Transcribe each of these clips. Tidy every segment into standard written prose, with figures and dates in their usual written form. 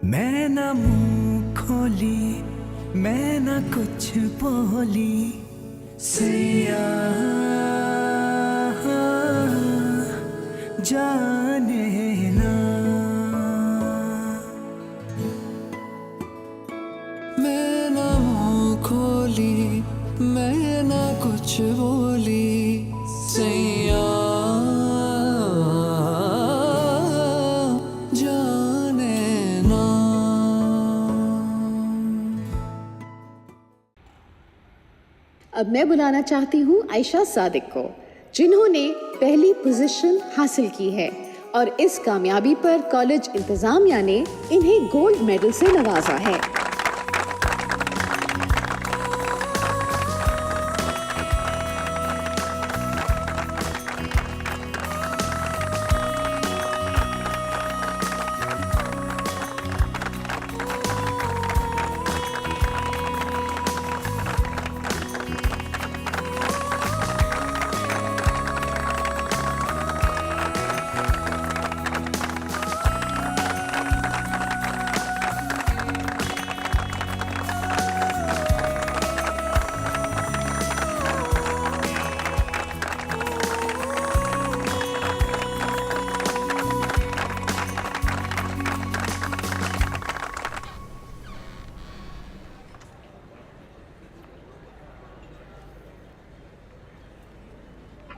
मैं ना मुंह खोली, मैं ना कुछ बोली, सैया जाने ना। मैं ना मुंह खोली, मैं ना कुछ बोली, सैया जाने ना। अब मैं बुलाना चाहती हूँ आयशा सादिक को, जिन्होंने पहली पोजीशन हासिल की है और इस कामयाबी पर कॉलेज इंतजामिया ने इन्हें गोल्ड मेडल से नवाजा है।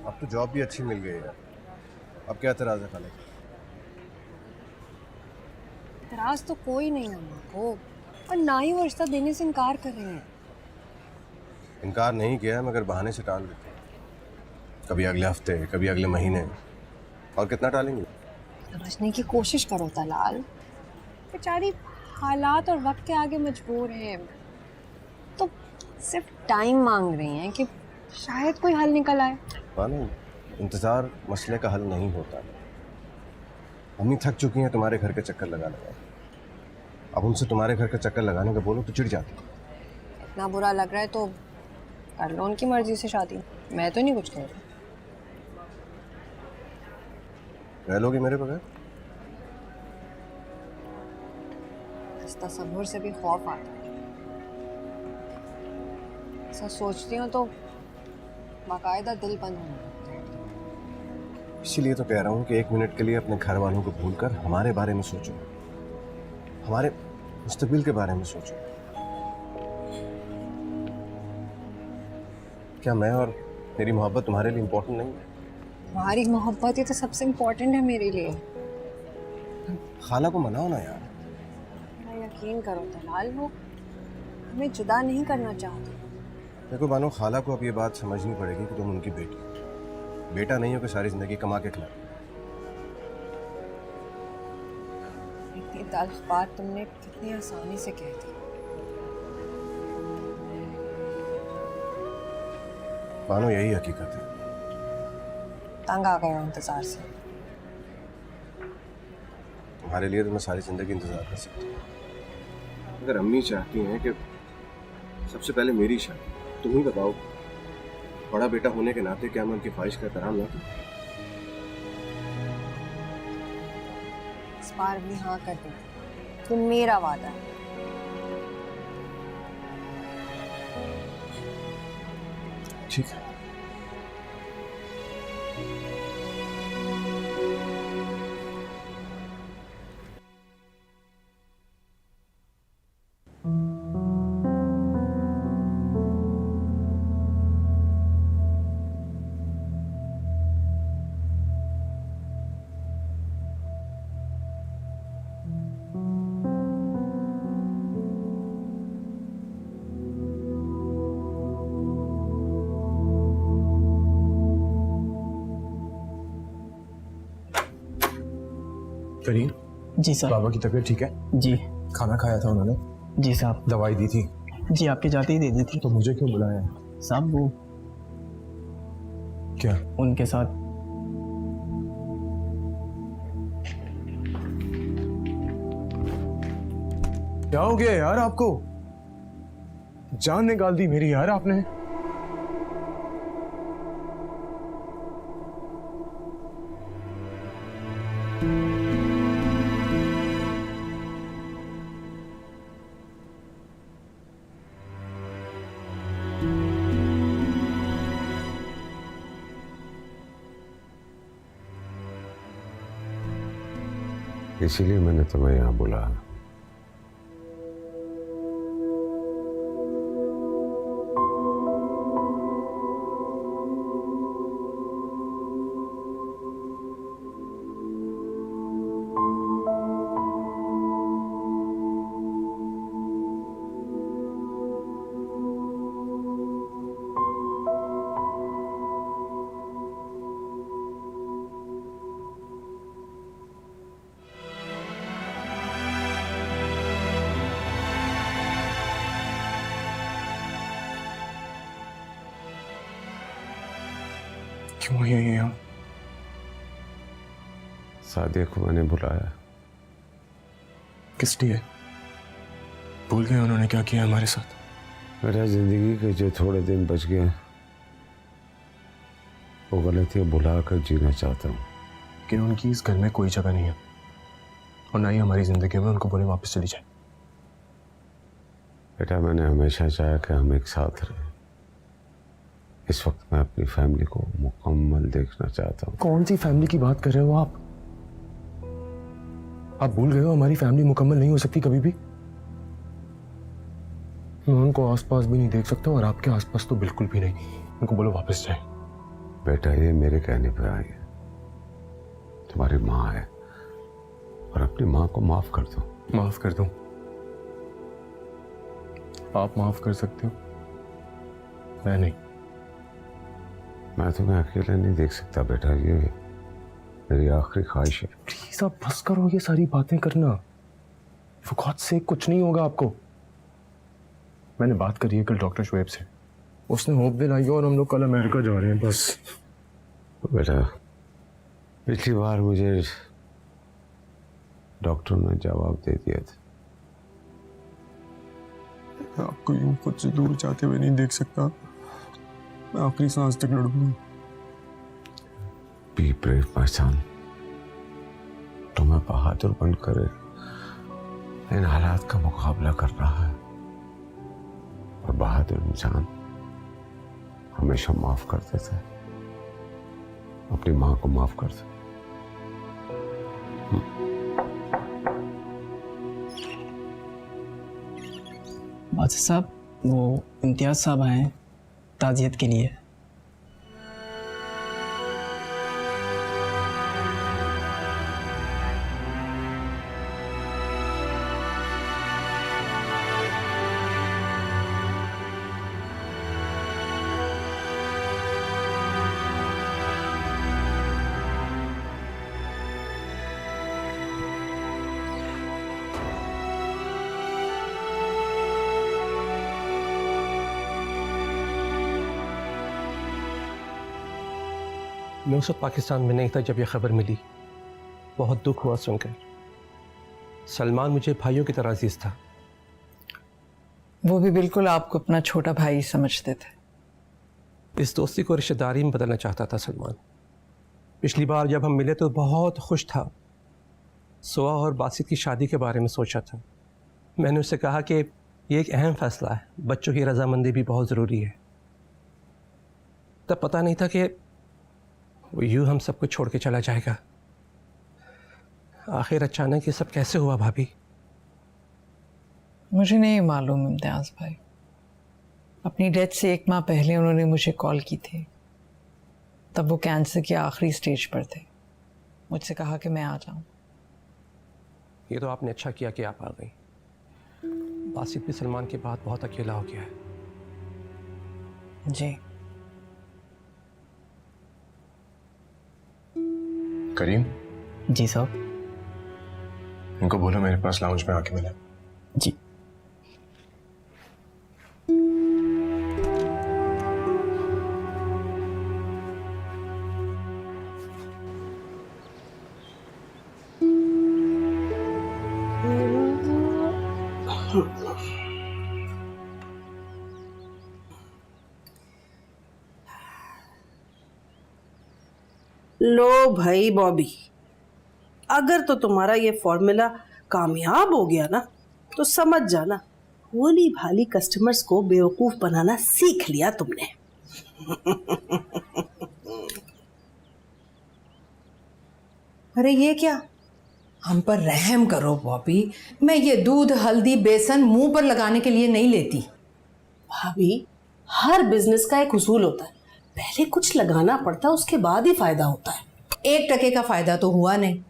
अब तो जॉब भी अच्छी मिल गई है, अब क्या एतराज़ है खाने का? एतराज तो कोई नहीं है माँ को, और ना ही वो रिश्ता देने से इनकार कर रहे हैं। इनकार नहीं किया है मगर बहाने से टाल देते हैं, कभी अगले हफ्ते, कभी अगले महीने, और कितना टालेंगे? समझने की कोशिश करो तलाल, बेचारी हालात और वक्त के आगे मजबूर हैं, तो सिर्फ टाइम मांग रही हैं कि शायद कोई हल निकल आए। मानो इंतज़ार मसले का हल नहीं होता। अम्मी थक चुकी हैं तुम्हारे घर के चक्कर लगा लगा, अब उनसे तुम्हारे घर का चक्कर लगाने का बोलो तो चिढ़ जाती। इतना बुरा लग रहा है तो कर लो उनकी मर्जी से शादी, मैं तो नहीं कुछ कह रही। रह लोगी मेरे बगैर? इस तसव्वुर से भी खौफ आता है। ऐसा सोचती हूँ तो बाकायदा दिल बंद होने लगता है। इसीलिए तो कह रहा हूँ कि एक मिनट के लिए अपने घर वालों को भूलकर हमारे बारे में सोचो, हमारे मुस्तकबिल के बारे में सोचो। क्या मैं और मेरी मोहब्बत तुम्हारे लिए इम्पोर्टेंट नहीं है? तुम्हारी मोहब्बत ही तो सबसे इम्पोर्टेंट है मेरे लिए। खाला को मनाओ ना यार। मेरा यकीन करो तलाल, वो हमें जुदा नहीं करना चाहते। देखो बानो, खाला को अब ये बात समझनी पड़ेगी कि तुम उनकी बेटी हो, बेटा नहीं हो कि सारी जिंदगी कमा के खिला। इतनी तल्ख बात तुमने कितनी आसानी से कह दी। बानो यही हकीकत है। तंग आ गया इंतजार से। तुम्हारे लिए तो मैं सारी जिंदगी इंतजार कर सकता हूँ। अगर अम्मी चाहती हैं कि सबसे पहले मेरी शादी, तुम ही बताओ, बड़ा बेटा होने के नाते क्या मैं उनकी ख्वाहिश का एहतराम ना करूं? इस बार भी हाँ कर दी, तो मेरा वादा है। ठीक है। करीम, जी सर। बाबा की तबीयत ठीक है? जी। खाना खाया था उन्होंने? जी साहब। दवाई दी थी? जी आपके जाते ही दे दी थी। तो मुझे क्यों बुलाया? साहब वो क्या? उनके साथ क्या हो गया यार आपको? जान निकाल दी मेरी यार आपने। इसीलिए मैंने तुम्हें यहाँ बुलाया। क्यों आई है यहाँ? सादिया को मैंने बुलाया। किस लिए? भूल गए उन्होंने क्या किया हमारे साथ? मेरा जिंदगी के जो थोड़े दिन बच गए वो गलतियां भुला कर जीना चाहता हूँ। कि उनकी इस घर में कोई जगह नहीं है और ना ही हमारी जिंदगी में। उनको बोले वापस चली जाए। बेटा, मैंने हमेशा चाहा कि हम एक साथ रहें। इस वक्त मैं अपनी फैमिली को मुकम्मल देखना चाहता हूँ। कौन सी फैमिली की बात कर रहे हो आप? आप भूल गए हो हमारी फैमिली मुकम्मल नहीं हो सकती कभी भी। मैं उनको आसपास भी नहीं देख सकता और आपके आसपास तो बिल्कुल भी नहीं। उनको बोलो वापस जाए। बेटा, ये मेरे कहने पर आई है। तुम्हारी माँ है और अपनी माँ को माफ कर दो। माफ कर दो? आप माफ कर सकते हो, मैं नहीं। मैं तुम्हें अकेला नहीं देख सकता बेटा, ये मेरी आखिरी ख्वाहिश है। प्लीज आप बस करो ये सारी बातें करना। For God's sake, कुछ नहीं होगा आपको। मैंने बात करी है कल डॉक्टर शुएब से। उसने होप दिलाई और हम लोग कल अमेरिका जा रहे हैं बस। बेटा, पिछली बार मुझे डॉक्टर ने जवाब दे दिया था। मैं आपको यूं खुद से दूर जाते हुए नहीं देख सकता। मैं आखिरी सांस तक लड़ूंगा। Be brave my son. तुम्हें बहादुर बनकर इन हालात का मुकाबला करना है और बहादुर इंसान हमेशा माफ कर देता है। अपनी माँ को माफ कर दो। बादशाह साहब, वो इम्तियाज साहब आए हैं ताज़ियत के लिए। मैं उस वक्त पाकिस्तान में नहीं था जब यह खबर मिली। बहुत दुख हुआ सुनकर। सलमान मुझे भाइयों की तरह अजीज था। वो भी बिल्कुल आपको अपना छोटा भाई समझते थे। इस दोस्ती को रिश्तेदारी में बदलना चाहता था सलमान। पिछली बार जब हम मिले तो बहुत खुश था। सुआ और बासित की शादी के बारे में सोचा था। मैंने उससे कहा कि ये एक अहम फैसला है, बच्चों की रजामंदी भी बहुत ज़रूरी है। तब पता नहीं था कि वो यूं हम सबको छोड़ के चला जाएगा। आखिर अचानक ये सब कैसे हुआ भाभी? मुझे नहीं मालूम इम्तियाज भाई। अपनी डेथ से 1 माह पहले उन्होंने मुझे कॉल की थी। तब वो कैंसर के आखिरी स्टेज पर थे। मुझसे कहा कि मैं आ जाऊं। ये तो आपने अच्छा किया कि आप आ गई। बासित भी सलमान के बाद बहुत अकेला हो गया है। जी। करीम, जी साहब। इनको बोलो मेरे पास लाउंज में आके मिले। जी। लो भाई बॉबी, अगर तो तुम्हारा ये फॉर्मूला कामयाब हो गया ना तो समझ जाना भोली भाली कस्टमर्स को बेवकूफ बनाना सीख लिया तुमने। अरे ये क्या, हम पर रहम करो बॉबी। मैं ये दूध हल्दी बेसन मुंह पर लगाने के लिए नहीं लेती। भाभी, हर बिजनेस का एक उसूल होता है, पहले कुछ लगाना पड़ता है, उसके बाद ही फायदा होता है। 1% का फायदा तो हुआ नहीं।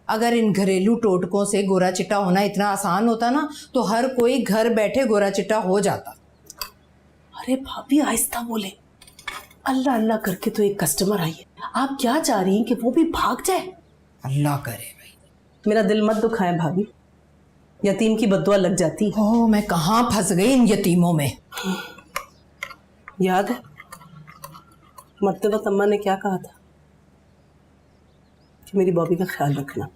अगर इन घरेलू टोटकों से गोरा चिट्टा होना इतना आसान होता ना तो हर कोई घर बैठे गोरा चिट्टा हो जाता। अरे भाभी आहिस्ता बोले, अल्लाह अल्लाह करके तो एक कस्टमर आई है, आप क्या चाह रही हैं कि वो भी भाग जाए? अल्लाह करे भाई। मेरा दिल मत दुखाएं भाभी, यतीम की बद्दुआ लग जाती है। ओह, मैं कहाँ फंस गई इन यतीमों में। याद है मरतबा अम्मा ने क्या कहा था कि मेरी बॉबी का ख्याल रखना।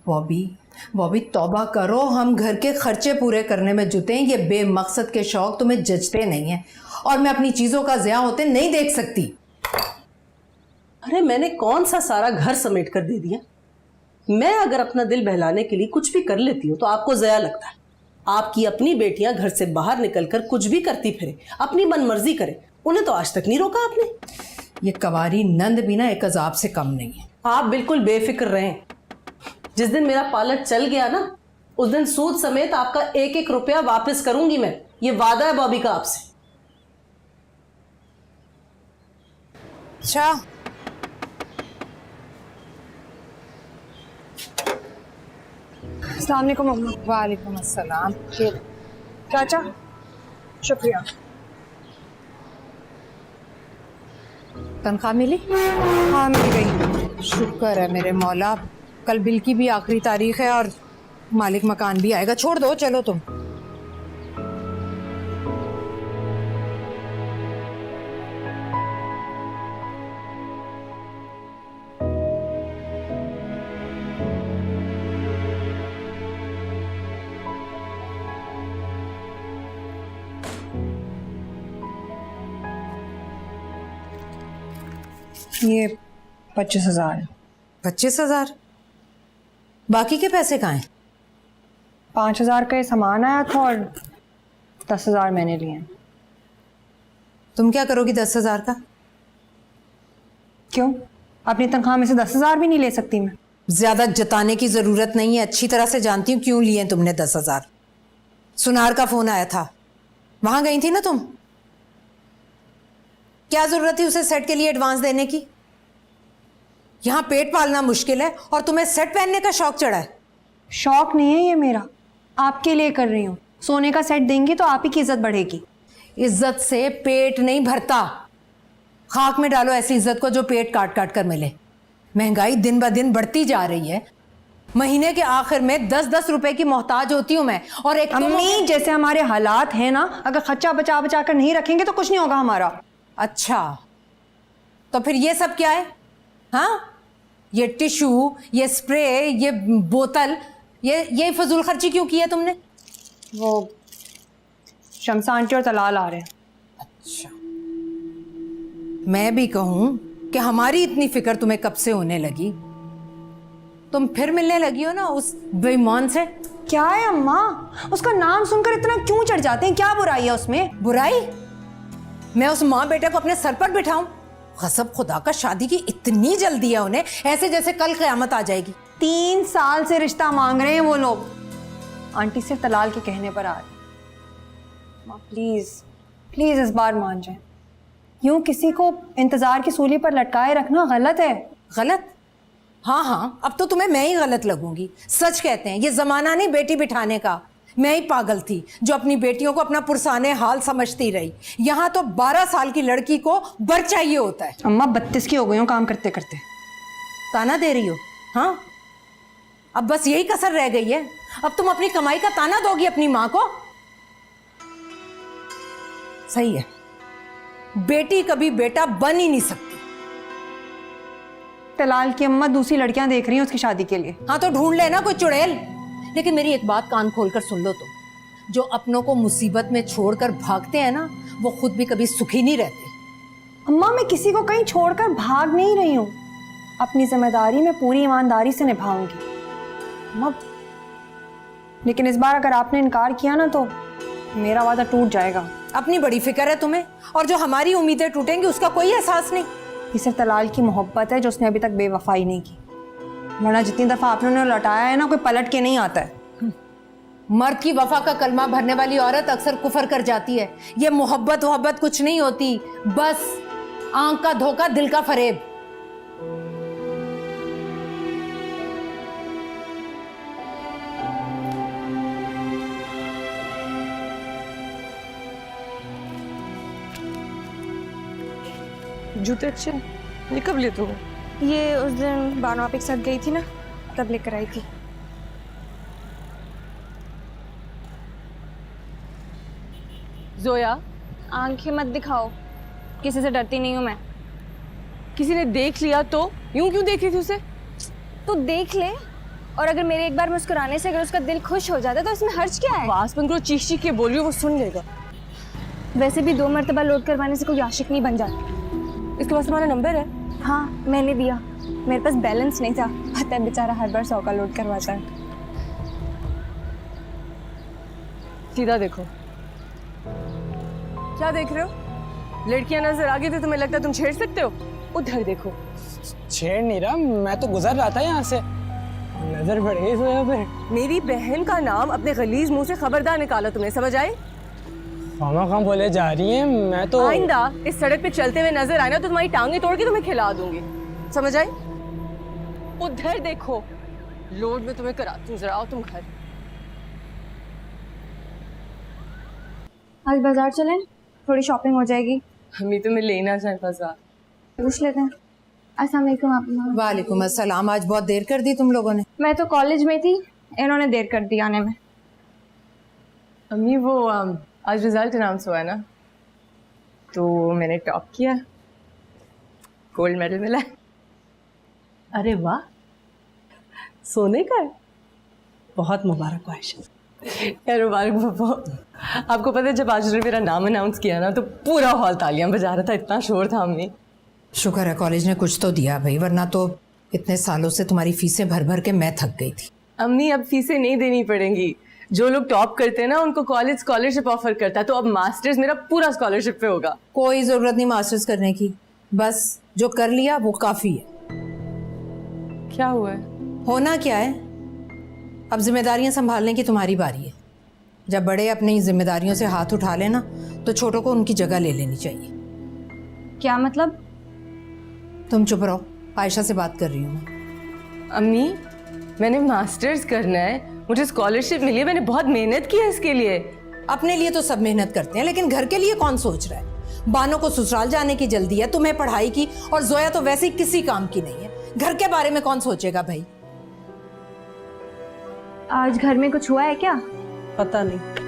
बॉबी तौबा करो, हम घर के खर्चे पूरे करने में जुटे हैं। ये बेमकसद के शौक तुम्हें जचते नहीं हैं और मैं अपनी चीज़ों का ज़िया होते नहीं देख सकती। अरे मैंने कौन सा सारा घर समेट कर दे दिया? मैं अगर अपना दिल बहलाने के लिए कुछ भी कर लेती हूँ तो आपको ज़या लगता है। आपकी अपनी बेटियां घर से बाहर निकलकर कुछ भी करती फिरे, अपनी मनमर्जी करे, उन्हें तो आज तक नहीं रोका आपने। ये कवारी नंद भी ना एक अजाब से कम नहीं है। आप बिल्कुल बेफिक्र रहें, जिस दिन मेरा पार्लर चल गया ना उस दिन सूद समेत आपका 1-1 रुपया वापस करूंगी मैं, ये वादा है बॉबी का आपसे। अच्छा, अस्सलाम वालेकुम अम्मा। वालेकुम अस्सलाम। चाचा, शुक्रिया। तनख्वाह मिली? हाँ मिल गई। शुक्र है मेरे मौला। कल बिल की भी आखिरी तारीख है और मालिक मकान भी आएगा। छोड़ दो, चलो तुम। ये 25,000 है। 25,000? बाकी के पैसे कहाँ हैं? 5,000 का ये सामान आया था और 10,000 मैंने लिए हैं। तुम क्या करोगी 10,000 का? क्यों, अपनी तनख्वाह में से 10,000 भी नहीं ले सकती मैं? ज्यादा जताने की जरूरत नहीं है, अच्छी तरह से जानती हूँ क्यों लिए तुमने 10,000। सुनार का फोन आया था, वहां गई थी ना तुम? क्या जरूरत थी उसे सेट के लिए एडवांस देने की? यहाँ पेट पालना मुश्किल है और तुम्हें सेट पहनने का शौक चढ़ा है। शौक नहीं है ये मेरा, आपके लिए कर रही हूँ। सोने का सेट देंगी तो आप ही की इज्जत बढ़ेगी। इज्जत से पेट नहीं भरता, खाक में डालो ऐसी इज्जत को जो पेट काट काट कर मिले। महंगाई दिन ब दिन बढ़ती जा रही है, महीने के आखिर में 10-10 रुपए की मोहताज होती हूँ मैं। और एक अम्मी, जैसे हमारे हालात हैं ना, अगर खर्चा बचा बचा कर नहीं रखेंगे तो कुछ नहीं होगा हमारा। अच्छा, तो फिर ये सब क्या है? हाँ, ये टिश्यू, ये स्प्रे, ये बोतल, ये फजूल खर्ची क्यों की है तुमने? वो शम्सा आंटी और तलाल आ रहे हैं। अच्छा, मैं भी कहूँ कि हमारी इतनी फिक्र तुम्हें कब से होने लगी? तुम फिर मिलने लगी हो ना उस बेईमान से। क्या है अम्मा, उसका नाम सुनकर इतना क्यों चढ़ जाते हैं? क्या बुराई है उसमें? बुराई? मैं उस माँ बेटे को अपने सर पर बिठाऊं? कसम खुदा का, शादी की इतनी जल्दी है उन्हें, ऐसे जैसे कल क़यामत आ जाएगी। 3 साल से रिश्ता मांग रहे हैं वो लोग। आंटी सिर्फ तलाल के कहने पर आ रही। माँ प्लीज प्लीज इस बार मान जाए। यूं किसी को इंतजार की सूली पर लटकाए रखना गलत है। गलत? हाँ, अब तो तुम्हें मैं ही गलत लगूंगी। सच कहते हैं ये जमाना नहीं बेटी बिठाने का। मैं ही पागल थी जो अपनी बेटियों को अपना पुरसाने हाल समझती रही। यहाँ तो 12 साल की लड़की को बर चाहिए होता है। अम्मा 32 की हो गई हूँ काम करते करते। ताना दे रही हो? हाँ, अब बस यही कसर रह गई है। अब तुम अपनी कमाई का ताना दोगी अपनी माँ को? सही है, बेटी कभी बेटा बन ही नहीं सकती। तलाल की अम्मा दूसरी लड़कियां देख रही हैं उसकी शादी के लिए। हाँ तो ढूंढ लेना कोई चुड़ैल। लेकिन मेरी एक बात कान खोलकर सुन लो तुम, जो अपनों को मुसीबत में छोड़कर भागते हैं ना, वो खुद भी कभी सुखी नहीं रहते। अम्मा मैं किसी को कहीं छोड़कर भाग नहीं रही हूँ, अपनी जिम्मेदारी में पूरी ईमानदारी से निभाऊंगी। अम्मा, लेकिन इस बार अगर आपने इनकार किया ना तो मेरा वादा टूट जाएगा। अपनी बड़ी फिक्र है तुम्हें, और जो हमारी उम्मीदें टूटेंगी उसका कोई एहसास नहीं। ये सिर्फ तलाल की मोहब्बत है जो उसने अभी तक बेवफाई नहीं की। वरना जितनी दफा आपने उन्हें लौटाया है ना, कोई पलट के नहीं आता है। मर्द की वफा का कलमा भरने वाली औरत अक्सर कुफर कर जाती है। ये मोहब्बत कुछ नहीं होती, बस आंख का धोखा, दिल का फरेब। जूते अच्छे, ये कब लिए तुमने? ये उस दिन बानो आप एक साथ गई थी ना, तब लेकर आई थी। जोया, आंखें मत दिखाओ, किसी से डरती नहीं हूँ मैं। किसी ने देख लिया तो? यूं क्यों देख रही थी उसे? तो देख ले, और अगर मेरे एक बार मुस्कुराने से अगर उसका दिल खुश हो जाता है तो इसमें हर्ज क्या है? आवाज बंद करो, चीख चीख के बोलियो, वो सुन लेगा। वैसे भी 2 मरतबा लोड करवाने से कोई आशिक नहीं बन जाता। इसके पास तुम्हारा नंबर है? हाँ, मैंने दिया, मेरे पास बैलेंस नहीं था। पता है बेचारा हर बार 100 का लोड करवाता है। सीधा देखो। क्या देख रहे हो? लड़कियां नजर आ गई तो तुम्हें लगता है तुम छेड़ सकते हो? उधर देखो। छेड़ नहीं रहा, मैं तो गुजर रहा था यहाँ से, नजर पड़ गई तो यहाँ पे। मेरी बहन का नाम अपने गलीज मुंह से खबरदार निकाला तुमने, समझ आई? मामा कहाँ बोले जा रही हैं? मैं तो आइंदा इस सड़क पे चलते हुए नजर आए ना तो तुम्हारी टांगे तोड़ के तुम्हें खिला दूंगी, समझ आई? उधर देखो, लोड में तुम्हें कराती हूँ, जरा आओ तुम घर। आज बाजार चलें, थोड़ी शॉपिंग हो जाएगी। हमें तुम्हें लेना जाए बाजार, पूछ लेते हैं। अस्सलाम वालेकुम आप। वालेकुम अस्सलाम। आज बहुत देर कर दी तुम लोगों ने। मैं तो कॉलेज में थी, इन्होंने देर कर दी आने में। अम्मी वो आज रिजल्ट अनाउंस हुआ है ना, तो मैंने टॉप किया, गोल्ड मेडल मिला है। अरे वाह, सोने का है? बहुत मुबारक हो आयशा। यार मुबारक बाबा। आपको पता है जब आज उन्होंने मेरा नाम अनाउंस किया ना तो पूरा हॉल तालियां बजा रहा था, इतना शोर था अम्मी। शुक्र है कॉलेज ने कुछ तो दिया भाई, वरना तो इतने सालों से तुम्हारी फीसें भर भर के मैं थक गई थी। अम्मी अब फीसें नहीं देनी पड़ेंगी, जो लोग टॉप करते हैं ना उनको कॉलेज स्कॉलरशिप ऑफर करता है, तो अब मास्टर्स मेरा पूरा स्कॉलरशिप पे होगा। कोई जरूरत नहीं मास्टर्स करने की, बस जो कर लिया वो काफी है। क्या हुआ है? होना क्या है, अब जिम्मेदारियां संभालने की तुम्हारी बारी है। जब बड़े अपनी जिम्मेदारियों से हाथ उठा लेना तो छोटों को उनकी जगह ले लेनी चाहिए। क्या मतलब? तुम चुप रहो, आयशा से बात कर रही हूँ मैं। अम्मी मैंने मास्टर्स करना है, मुझे स्कॉलरशिप मिली है, मैंने बहुत मेहनत की है इसके लिए। अपने लिए तो सब मेहनत करते हैं, लेकिन घर के लिए कौन सोच रहा है? बानो को ससुराल जाने की जल्दी है, तुम्हें पढ़ाई की, और जोया तो वैसे ही किसी काम की नहीं है। घर के बारे में कौन सोचेगा भाई? आज घर में कुछ हुआ है क्या? पता नहीं।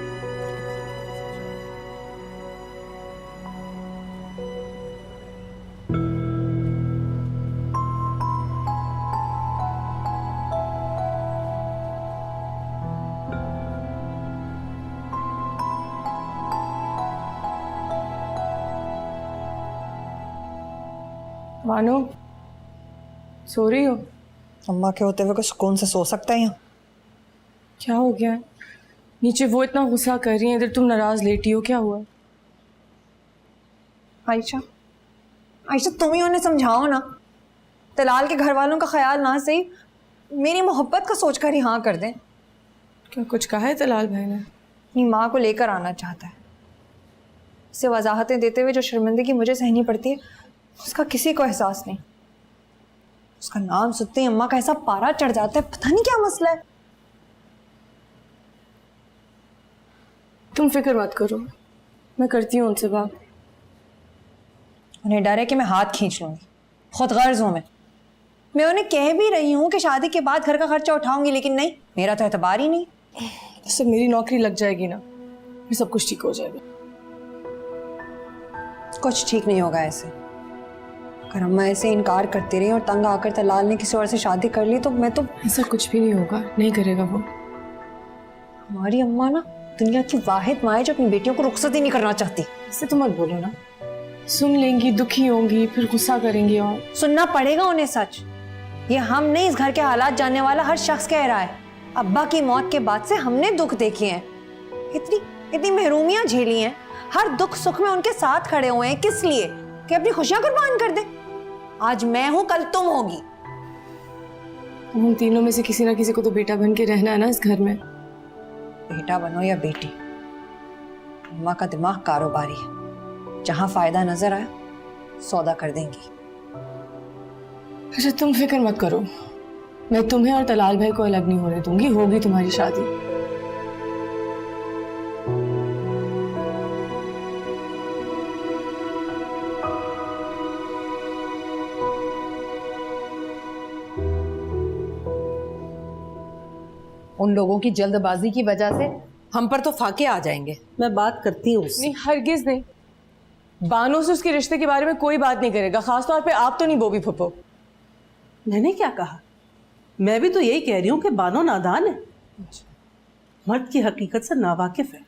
मानो सो रही हो? अम्मा के होते हुए कोई सुकून से सो सकता है यहाँ? क्या हो गया है? नीचे वो इतना गुस्सा कर रही है, इधर तुम नाराज लेटी हो, क्या हुआ? आयशा, आयशा तुम ही उन्हें समझाओ ना। तलाल के घर वालों का ख्याल ना सही, मेरी मोहब्बत का सोचकर ही हाँ कर दें। क्या कुछ कहा है तलाल भाई ने? अपनी माँ को लेकर आना चाहता है। उसे वजाहतें देते हुए जो शर्मिंदगी मुझे सहनी पड़ती है उसका किसी को एहसास नहीं। उसका नाम सुनते ही अम्मा का ऐसा पारा चढ़ जाता है, पता नहीं क्या मसला है। तुम फिक्र मत करो, मैं करती हूँ उनसे बात। उन्हें डर है कि मैं हाथ खींच लूंगी, खुद गर्ज हूं मैं उन्हें कह भी रही हूँ कि शादी के बाद घर का खर्चा उठाऊंगी, लेकिन नहीं, मेरा तो एतबार ही नहीं। इससे मेरी नौकरी लग जाएगी ना, फिर सब कुछ ठीक हो जाएगा। कुछ ठीक नहीं होगा ऐसे। अगर अम्मा ऐसे इनकार करती रही और तंग आकर तलाल ने किसी और से शादी कर ली तो मैं तो। ऐसा कुछ भी नहीं होगा, नहीं करेगा वो। हमारी अम्मा ना दुनिया की वाहिद माँ है जो अपनी बेटियों को रुखसत ही नहीं करना चाहती। इससे तो मत बोलो ना, सुन लेंगी, दुखी होंगी, फिर गुस्सा करेंगी। और सुनना पड़ेगा उन्हें सच। ये हम नहीं, इस घर के हालात जानने वाला हर शख्स कह रहा है। अब्बा की मौत के बाद से हमने दुख देखे हैं, इतनी महरूमियां झेली हैं, हर दुख सुख में उनके साथ खड़े हुए हैं। किस लिए? कि अपनी खुशियां कुर्बान कर दे। आज मैं हूं, कल तुम होगी। हम तीनों में से किसी ना किसी को तो बेटा बन के रहना है ना इस घर में। बेटा बनो या बेटी, अम्मा का दिमाग कारोबारी है, जहां फायदा नजर आए सौदा कर देंगी। अच्छा तुम फिक्र मत करो, मैं तुम्हें और तलाल भाई को अलग नहीं होने दूंगी, होगी तुम्हारी शादी। उन लोगों की जल्दबाजी की वजह से हम पर तो फाके आ जाएंगे। मैं बात करती हूँ उससे। नहीं हरगिज नहीं, बानो से उसके रिश्ते के बारे में कोई बात नहीं करेगा, खासतौर पे आप तो नहीं बोबी फुप्पो। मैंने क्या कहा? मैं भी तो यही कह रही हूँ कि बानो नादान है, मर्द की हकीकत से नावाकिफ है।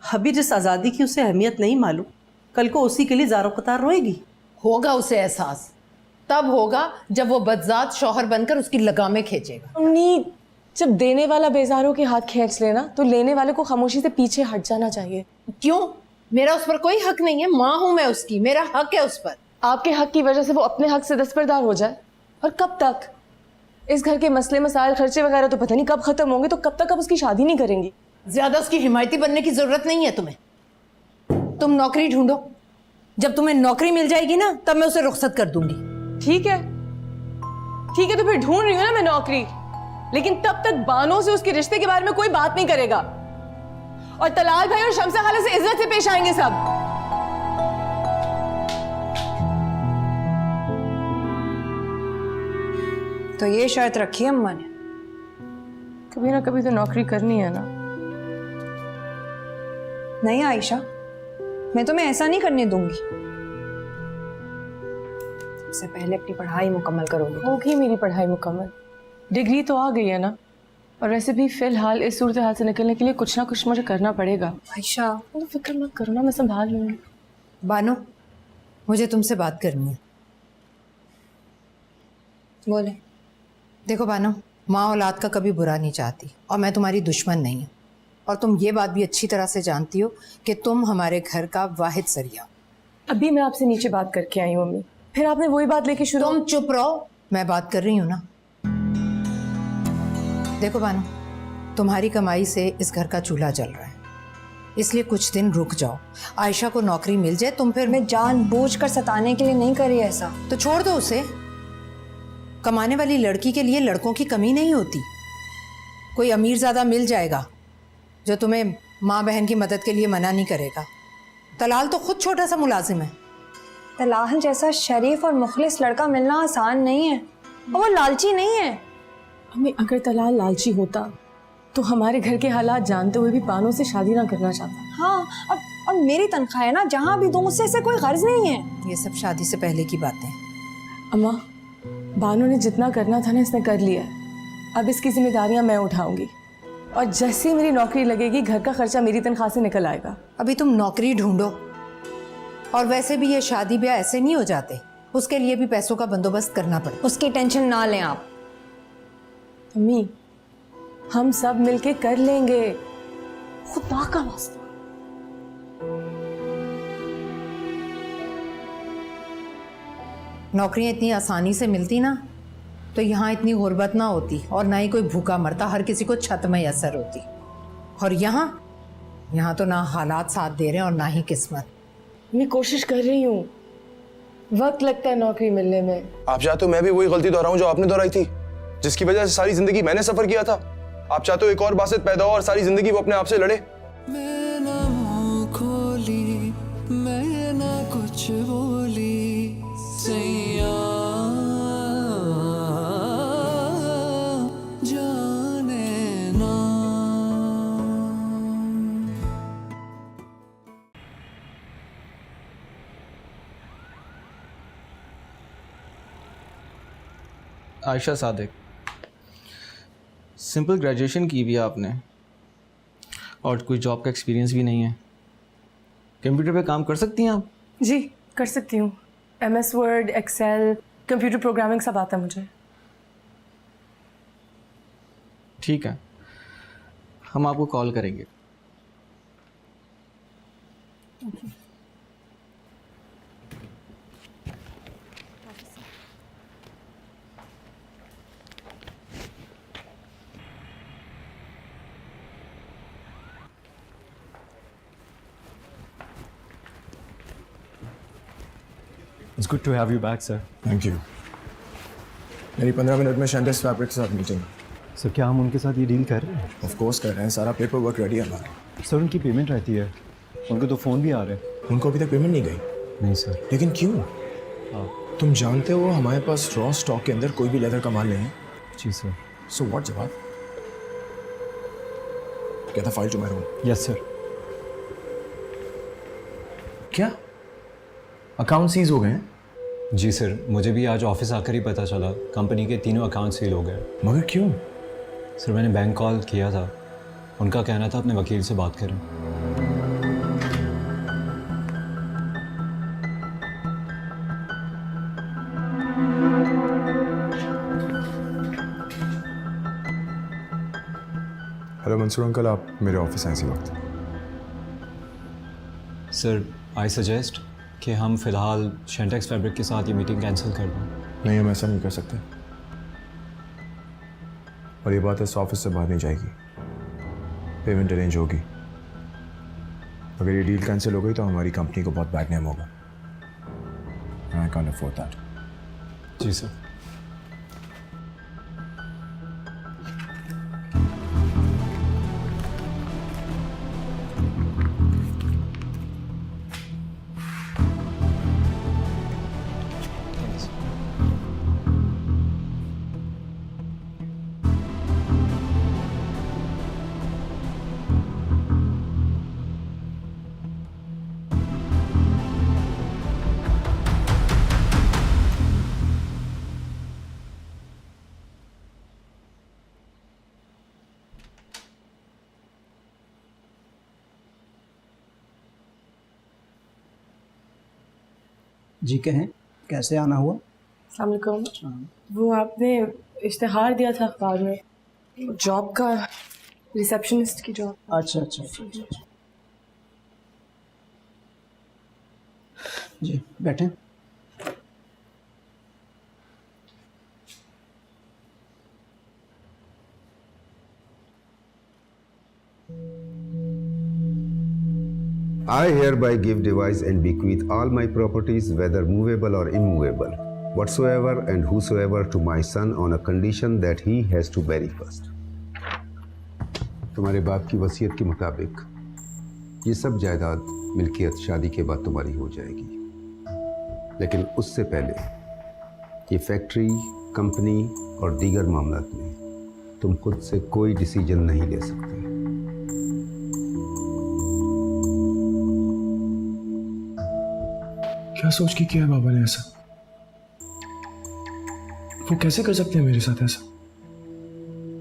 अभी जिस आज़ादी की उसे अहमियत नहीं मालूम, कल को उसी के लिए ज़ारो कतार रोएगी। होगा उसे एहसास तब होगा जब वो बदजात शौहर बनकर उसकी लगामें खींचेगा। नहीं, जब देने वाला बेजारों के हाथ खींच लेना तो लेने वाले को खामोशी से पीछे हट जाना चाहिए। क्यों? मेरा उस पर कोई हक नहीं है, माँ हूं मैं उसकी, मेरा हक है उस पर। आपके हक की वजह से वो अपने हक से दस्तबरदार हो जाए, और कब तक? इस घर के मसले मसाइल खर्चे वगैरह तो पता नहीं कब खत्म होंगे, तो कब तक अब उसकी शादी नहीं करेंगी? ज्यादा उसकी हिमायती बनने की जरूरत नहीं है तुम्हें। तुम नौकरी ढूंढो, जब तुम्हें नौकरी मिल जाएगी ना तब मैं उसे रुखसत कर दूंगी। ठीक है तो फिर ढूंढ रही हूँ ना मैं नौकरी, लेकिन तब तक बानो से उसके रिश्ते के बारे में कोई बात नहीं करेगा, और तलाल भाई और शमसा खाला से इज्जत से पेश आएंगे सब। तो ये शर्त रखी है अम्मा ने? कभी ना कभी तो नौकरी करनी है ना। नहीं आयशा, मैं तुम्हें ऐसा नहीं करने दूंगी। सबसे पहले अपनी पढ़ाई मुकम्मल करोगे। होगी मेरी पढ़ाई मुकम्मल, डिग्री तो आ गई है ना, और वैसे भी फिलहाल इस सूरत हाल से निकलने के लिए कुछ ना कुछ मुझे करना पड़ेगा। आयशा तो फिक्र मत करो ना, मैं संभाल लूंगी। बानो, मुझे तुमसे बात करनी है। बोले। देखो बानो, माँ औलाद का कभी बुरा नहीं चाहती, और मैं तुम्हारी दुश्मन नहीं हूँ, और तुम ये बात भी अच्छी तरह से जानती हो कि तुम हमारे घर का वाहिद जरिया। अभी मैं आपसे नीचे बात करके आई हूँ मम्मी, फिर आपने वही बात लेके शुरू। तुम चुप रहो, मैं बात कर रही हूँ ना। देखो बानो, तुम्हारी कमाई से इस घर का चूल्हा जल रहा है, इसलिए कुछ दिन रुक जाओ। आयशा को नौकरी मिल जाए, तुम फिर। मैं जानबूझकर सताने के लिए नहीं करी ऐसा। तो छोड़ दो उसे। कमाने वाली लड़की के लिए लड़कों की कमी नहीं होती। कोई अमीरजादा मिल जाएगा जो तुम्हें माँ बहन की मदद के लिए मना नहीं करेगा। तलाल तो खुद छोटा सा मुलाजिम है। तलाल जैसा शरीफ और मुखलिस लड़का मिलना आसान नहीं है, और वो लालची नहीं है। मम्मी, अगर तलाल लालची होता तो हमारे घर के हालात जानते हुए भी बानो से शादी ना करना चाहता। हाँ, और मेरी तनख्वाह है ना, जहाँ भी दूँ उससे कोई गर्ज नहीं है। ये सब शादी से पहले की बातें। अम्मा, बानो ने जितना करना था ना इसने कर लिया है, अब इसकी जिम्मेदारियां मैं उठाऊंगी, और जैसे ही मेरी नौकरी लगेगी घर का खर्चा मेरी तनख्वाह से निकल आएगा। अभी तुम नौकरी ढूंढो, और वैसे भी ये शादी ब्याह ऐसे नहीं हो जाते, उसके लिए भी पैसों का बंदोबस्त करना पड़ेगा। उसकी टेंशन ना लें आप। अम्मी, हम सब मिलके कर लेंगे, खुदा का वास्ता। नौकरियां इतनी आसानी से मिलती ना तो यहाँ इतनी गुर्बत ना होती, और ना ही कोई भूखा मरता, हर किसी को छत में असर होती। और यहाँ तो ना हालात साथ दे रहे हैं और ना ही किस्मत। मैं कोशिश कर रही हूँ, वक्त लगता है नौकरी मिलने में। आप चाहते हो मैं भी वही गलती दोहराऊं जो आपने दोहराई थी, जिसकी वजह से सारी जिंदगी मैंने सफर किया था? आप चाहते हो एक और बासित पैदा हो और सारी जिंदगी वो अपने आप से लड़े? मैं ना मुंह खोली, मैं ना कुछ बोली, सैया जाने ना। आयशा सादिक, सिंपल ग्रेजुएशन की हुई है आपने, और कोई जॉब का एक्सपीरियंस भी नहीं है। कंप्यूटर पे काम कर सकती हैं आप? जी कर सकती हूँ, MS word, excel, computer programming सब आता है मुझे। ठीक है, हम आपको कॉल करेंगे। It's good to have you back, sir. Thank you. मेरी 15 मिनट में शेंडेस फैब्रिक के साथ मीटिंग। सर क्या हम उनके साथ ये डील कर रहे हैं? ऑफ कोर्स कर रहे हैं, सारा पेपर वर्क रेडी है हमारा। सर उनकी पेमेंट रहती है, उनको तो फ़ोन भी आ रहे हैं। उनको अभी तक पेमेंट नहीं गई? नहीं सर। लेकिन क्यों? तुम जानते हो हमारे पास रॉ स्टॉक के अंदर कोई भी लेदर का माल नहीं है। जी सर। सो व्हाट जवाब? Get the file to my room. Yes sir. क्या अकाउंट सीज हो गए हैं? जी सर, मुझे भी आज ऑफिस आकर ही पता चला कंपनी के तीनों अकाउंट सील हो गए। मगर क्यों? सर मैंने बैंक कॉल किया था, उनका कहना था अपने वकील से बात करें। हेलो मंसूर अंकल, आप मेरे ऑफिस आए इसी वक्त। सर आई सजेस्ट कि हम फ़िलहाल शेंटेक्स फैब्रिक के साथ ये मीटिंग कैंसिल कर दें। नहीं, हम ऐसा नहीं कर सकते और ये बात इस ऑफिस से बाहर नहीं जाएगी। पेमेंट अरेंज होगी। अगर ये डील कैंसिल हो गई तो हमारी कंपनी को बहुत बैड नेम होगा। I can't afford that. जी सर। जी कहें, कैसे आना हुआ? अस्सलाम वालेकुम। वो आपने इश्तिहार दिया था अखबार में, जॉब का, रिसेप्शनिस्ट की जॉब। अच्छा अच्छा जी, बैठें। I hereby give, devise and bequeath all my properties, whether movable or immovable, whatsoever and whosoever, to my son on a condition that he has to bury first. तुम्हारे बाप की वसीयत के मुताबिक ये सब जायदाद मिल्कियत शादी के बाद तुम्हारी हो जाएगी, लेकिन उससे पहले ये फैक्ट्री, कंपनी और दीगर मामलात में तुम खुद से कोई डिसीजन नहीं ले सकते। क्या सोच के किया है बाबा ने ऐसा? वो कैसे कर सकते हैं मेरे साथ ऐसा?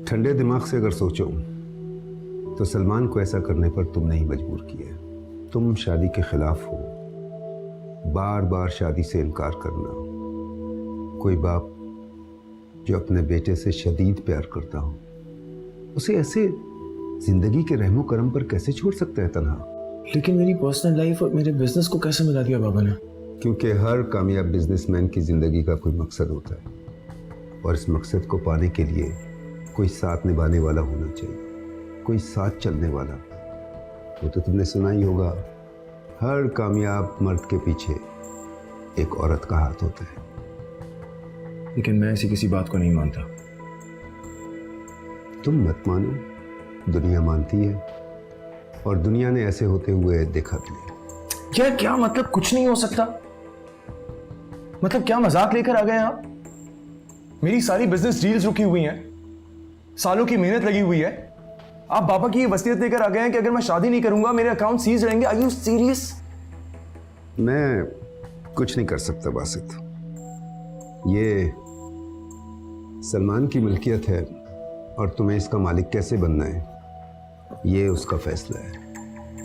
ठंडे दिमाग से अगर सोचो तो सलमान को ऐसा करने पर तुमने ही मजबूर किया। तुम शादी के खिलाफ हो, बार बार शादी से इनकार करना। कोई बाप जो अपने बेटे से शदीद प्यार करता हो, उसे ऐसे जिंदगी के रहमो करम पर कैसे छोड़ सकता है तन्हा? लेकिन मेरी पर्सनल लाइफ और मेरे बिजनेस को कैसे मिला दिया बाबा ने? क्योंकि हर कामयाब बिजनेसमैन की जिंदगी का कोई मकसद होता है और इस मकसद को पाने के लिए कोई साथ निभाने वाला होना चाहिए, कोई साथ चलने वाला। वो तो तुमने सुना ही होगा, हर कामयाब मर्द के पीछे एक औरत का हाथ होता है। लेकिन मैं ऐसी किसी बात को नहीं मानता। तुम मत मानो, दुनिया मानती है और दुनिया ने ऐसे होते हुए देखा भी है। यार क्या मतलब? कुछ नहीं हो सकता। मतलब क्या मजाक लेकर आ गए आप? मेरी सारी बिजनेस डील्स रुकी हुई हैं, सालों की मेहनत लगी हुई है। आप बाबा की ये वसीयत लेकर आ गए हैं कि अगर मैं शादी नहीं करूंगा मेरे अकाउंट सीज रहेंगे। Are you serious? मैं कुछ नहीं कर सकता बासित। ये सलमान की मिल्कियत है और तुम्हें इसका मालिक कैसे बनना है ये उसका फैसला है।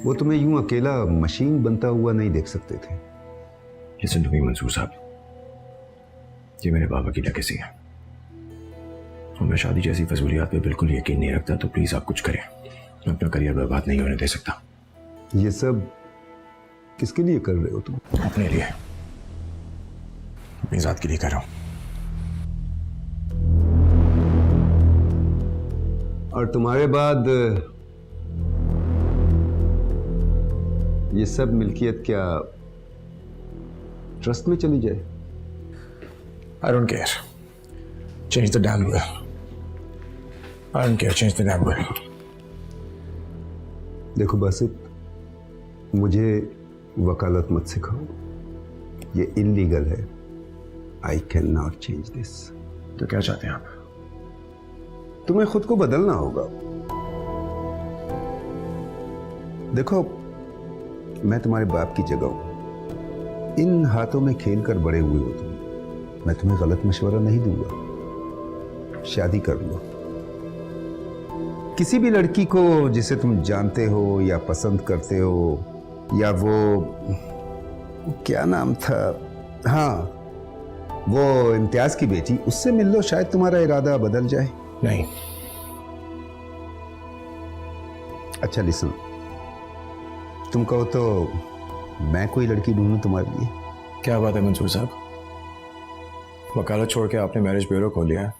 वो तुम्हें यूं अकेला मशीन बनता हुआ नहीं देख सकते थे। लिसन टू मी मंसूर साहब, ये मेरे बाबा की लेगेसी है और मैं शादी जैसी फजूलियात पे बिल्कुल यकीन नहीं रखता। तो प्लीज आप कुछ करें, मैं अपना करियर बर्बाद नहीं होने दे सकता। ये सब किसके लिए कर रहे हो तुम? अपने लिए, अपनी जात के लिए कर रहा हूं। और तुम्हारे बाद ये सब मिल्कियत क्या ट्रस्ट में चली जाए। I don't care. Change the damn will. I don't care. Change the damn will. देखो बासित, मुझे वकालत मत सिखाओ, ये इलीगल है। I can not change this. तो क्या चाहते हैं आप? तुम्हें खुद को बदलना होगा। देखो, मैं तुम्हारे बाप की जगह हूं, इन हाथों में खेल कर बड़े हुए हो तुम। मैं तुम्हें गलत मशवरा नहीं दूंगा। शादी कर लो किसी भी लड़की को जिसे तुम जानते हो या पसंद करते हो, या वो क्या नाम था, हाँ वो इम्तियाज की बेटी, उससे मिल लो, शायद तुम्हारा इरादा बदल जाए। नहीं। अच्छा लिसन, तुम कहो तो मैं कोई लड़की ढूंढूं तुम्हारे लिए। क्या बात है मंसूर साहब, वकालत छोड़ के आपने मैरिज ब्यूरो खोल लिया है।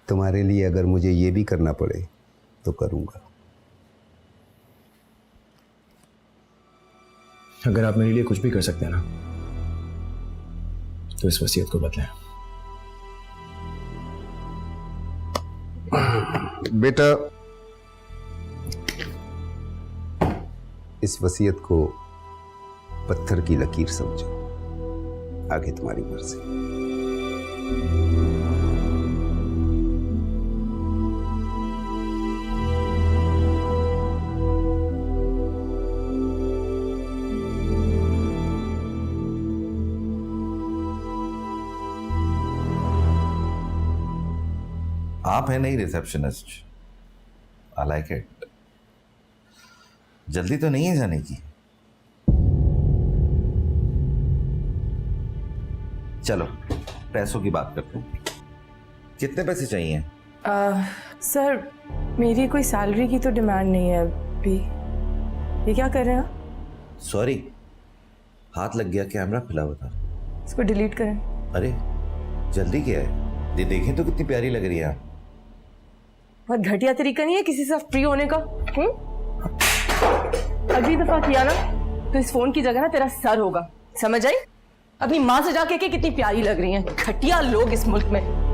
तुम्हारे लिए अगर मुझे ये भी करना पड़े तो करूंगा। अगर आप मेरे लिए कुछ भी कर सकते हैं ना, तो इस वसीयत को बदलें। बेटा, इस वसीयत को पत्थर की लकीर समझो, आगे तुम्हारी मर्जी। आप है नहीं रिसेप्शनिस्ट। I like it. जल्दी तो नहीं है जाने की? चलो पैसों की बात करते हैं। कितने पैसे चाहिए? सर मेरी कोई सैलरी की तो डिमांड नहीं है अभी। ये क्या कर रहे हैं आप? सॉरी, हाथ लग गया, कैमरा खुला हुआ था। इसको डिलीट करें। अरे जल्दी क्या है, ये देखें तो कितनी प्यारी लग रही है आप। बहुत घटिया तरीका नहीं है किसी से फ्री होने का। अगली दफा किया ना तो इस फोन की जगह ना तेरा सर होगा, समझ आई? अपनी माँ से जाके कि कितनी प्यारी लग रही हैं। घटिया लोग इस मुल्क में।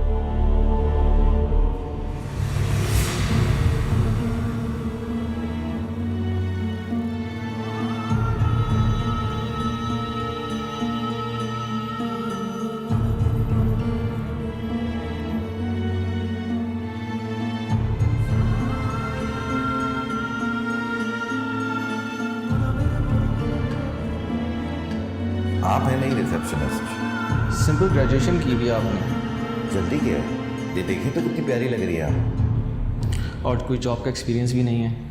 आप है नहीं रिसेप्शनिस्ट। सिंपल ग्रेजुएशन की भी आपने। जल्दी क्या है, ये देखें तो कितनी प्यारी लग रही है आप। और कोई जॉब का एक्सपीरियंस भी नहीं है।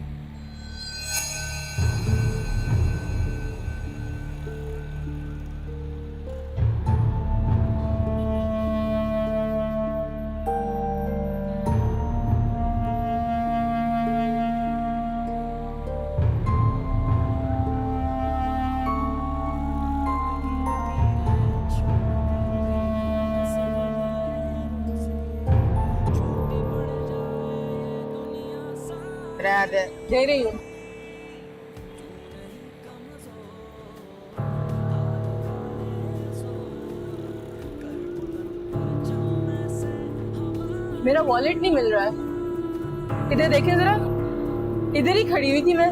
दे रही हूँ। मेरा वॉलेट नहीं मिल रहा है। इधर देखें जरा, इधर ही खड़ी हुई थी मैं।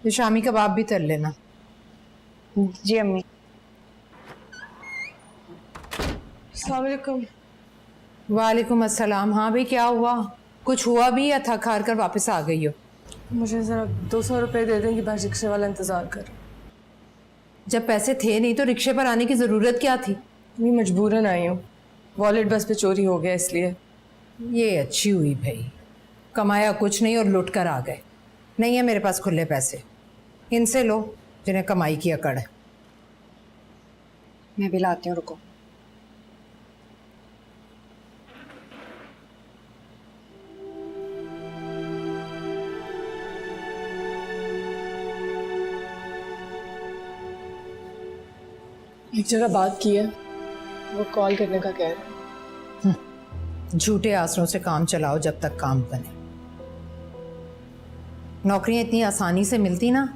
ये शामी कबाब भी तल लेना। जी अम्मी। अस्सलाम वालेकुम। वालेकुम अस्सलाम। हाँ भाई, क्या हुआ? कुछ हुआ भी या थक हार कर वापस आ गई हो? मुझे ज़रा 200 रुपए दे देंगी, बस रिक्शे वाला इंतज़ार कर। जब पैसे थे नहीं तो रिक्शे पर आने की ज़रूरत क्या थी? मैं मजबूरन आई हूँ, वॉलेट बस पे चोरी हो गया इसलिए। ये अच्छी हुई भाई, कमाया कुछ नहीं और लुट कर आ गए। नहीं है मेरे पास खुले पैसे, इनसे लो जिन्हें कमाई की अकड़ है। मैं भी लाती हूँ, रुको। एक जगह बात की है, वो कॉल करने का कह रहा है। झूठे आसरों से काम चलाओ जब तक काम बने। नौकरियां इतनी आसानी से मिलती ना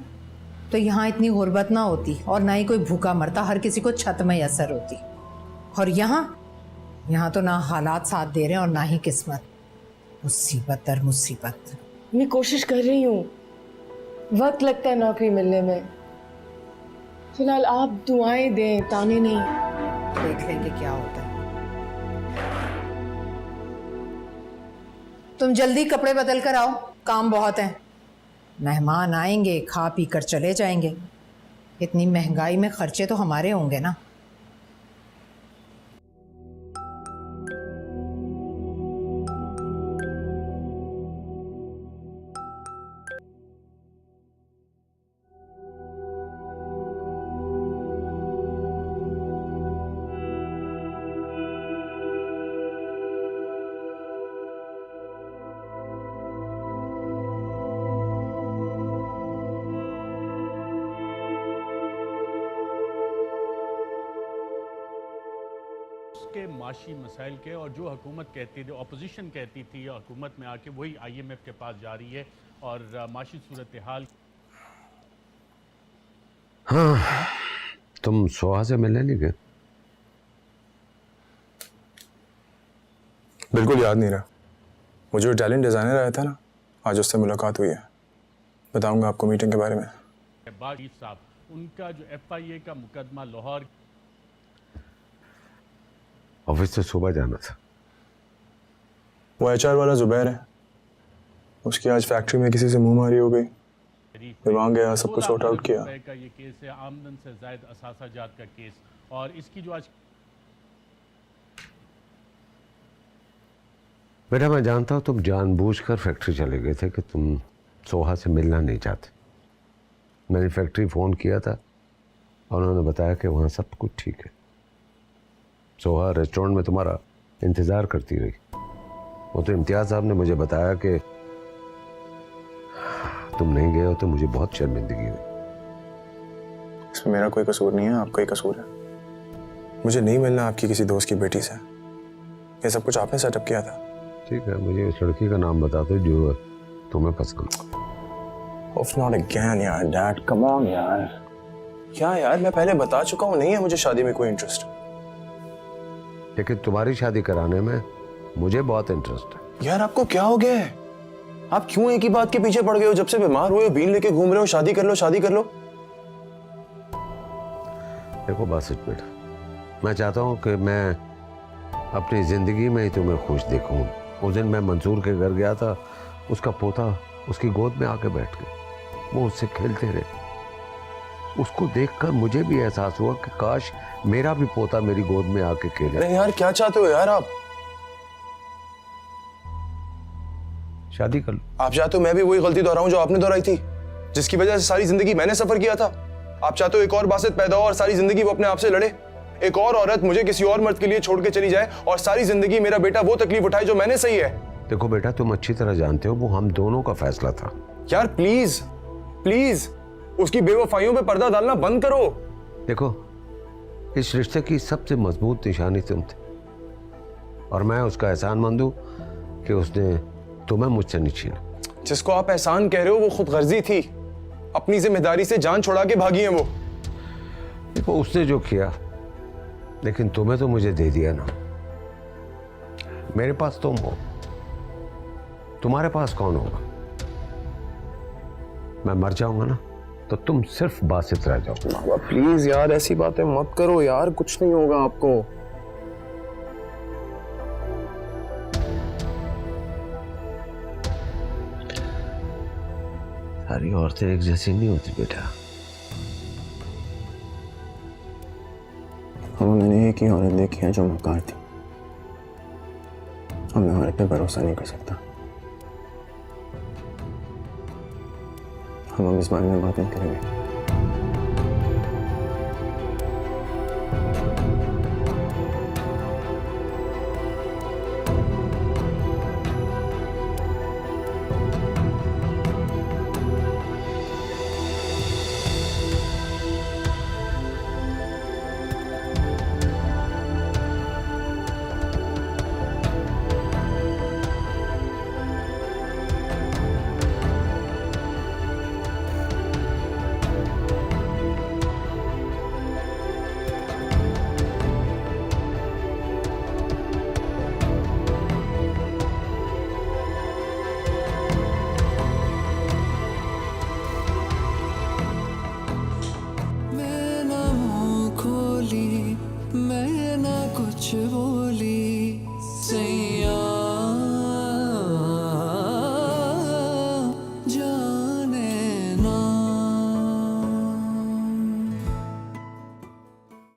तो यहाँ इतनी गुर्बत ना होती और ना ही कोई भूखा मरता, हर किसी को छत में असर होती। और यहाँ तो ना हालात साथ दे रहे हैं और ना ही किस्मत। मुसीबत दर मुसीबत। मैं कोशिश कर रही हूँ, वक्त लगता है नौकरी मिलने में। फिलहाल आप दुआएं दें, ताने नहीं। देख लेंगे क्या होता है। तुम जल्दी कपड़े बदल कर आओ, काम बहुत है। मेहमान आएंगे, खा पी कर चले जाएंगे। इतनी महंगाई में खर्चे तो हमारे होंगे ना। के माशी मसाइल के, और जो हुकूमत कहती थी, अपोजिशन कहती थी, हुकूमत में आके वही IMF के पास जा रही है और माशी सूरत हाल। हाँ, तुम सोहा से मिलने नहीं गए? बिल्कुल याद नहीं रहा। वो जो टैलेंट डिज़ाइनर आया था ना, आज उससे मुलाकात हुई है। बताऊंगा आपको मीटिंग के बारे में। बागी साहब, उनका जो FIA का मुकदमा लाहौर। ऑफिस से सुबह जाना था। वो HR वाला जुबैर है, उसकी आज फैक्ट्री में किसी से मुंहमारी हो गई। फिर वहाँ गया, सब कुछ सॉर्ट आउट किया। का ये केस है, आमदन से ज़ायद असासाजात का केस, और इसकी जो आज। बेटा मैं जानता हूँ तुम जानबूझकर फैक्ट्री चले गए थे कि तुम सोहा से मिलना नहीं चाहते। मैंने फैक्ट्री फ़ोन किया था और उन्होंने बताया कि वहाँ सब कुछ ठीक है। सोहा रेस्टोरेंट में तुम्हारा इंतज़ार करती रही। वो तो इम्तियाज़ साहब ने मुझे बताया कि तुम नहीं गए हो तो मुझे बहुत शर्मिंदगी हुई। इसमें मेरा कोई कसूर नहीं है, आपका ही कसूर है। मुझे नहीं मिलना आपकी किसी दोस्त की बेटी से। ये सब कुछ आपने सेटअप किया था। ठीक है, मुझे उस लड़की का नाम बता दो जो तुम्हें पसंद। Of not again यार, डैड कम ऑन यार। क्या यार, मैं पहले बता चुका हूँ, नहीं है मुझे शादी में कोई इंटरेस्ट। लेकिन तुम्हारी शादी कराने में मुझे बहुत इंटरेस्ट है। यार आपको क्या हो गया है? आप क्यों एक ही बात के पीछे पड़ गए हो? जब से बीमार हुए हो बीन लेके घूम रहे हो, शादी कर लो शादी कर लो। देखो बासित बेटा, मैं चाहता हूँ कि मैं अपनी जिंदगी में ही तुम्हें खुश देखूं। उस दिन मैं मंसूर के घर गया था, उसका पोता उसकी गोद में आके बैठ गया, वो उससे खेलते रहे। उसको देखकर मुझे भी एहसास हुआ कि काश मेरा भी पोता मेरी गोद में आके खेले। अरे यार क्या चाहते हो यार आप? शादी कर लो। आप चाहते हो मैं भी वही गलती दोहराऊं जो आपने दोहराई थी, जिसकी वजह से सारी जिंदगी मैंने सफर किया था? आप चाहते हो एक और बासित पैदा हो और सारी जिंदगी वो अपने आप से लड़े? एक और औरत मुझे किसी और मर्द के लिए छोड़ के चली जाए और सारी जिंदगी मेरा बेटा वो तकलीफ उठाए जो मैंने सही है? देखो बेटा, तुम अच्छी तरह जानते हो वो हम दोनों का फैसला था। यार प्लीज प्लीज उसकी बेवफाइयों पे पर्दा डालना बंद करो। देखो, इस रिश्ते की सबसे मजबूत निशानी तुम थे और मैं उसका एहसानमंद हूं कि उसने तुम्हें मुझसे नहीं छीना। जिसको आप एहसान कह रहे हो वो खुद गर्जी थी, अपनी जिम्मेदारी से जान छुड़ा के भागी है वो। देखो उसने जो किया, लेकिन तुम्हें तो मुझे दे दिया ना। मेरे पास तुम हो, तुम्हारे पास कौन होगा? मैं मर जाऊंगा ना तो तुम सिर्फ बासित रह जाओ। प्लीज यार ऐसी बातें मत करो यार, कुछ नहीं होगा आपको। सारी औरतें एक जैसी नहीं होती बेटा। मैंने एक एक ही औरत देखी है जो मक्कार थी, और मैं औरत पे भरोसा नहीं कर सकता। हम अब इस बारे में बात नहीं करेंगे। मैं ना मुंह खोली, मैं ना कुछ बोली, सैया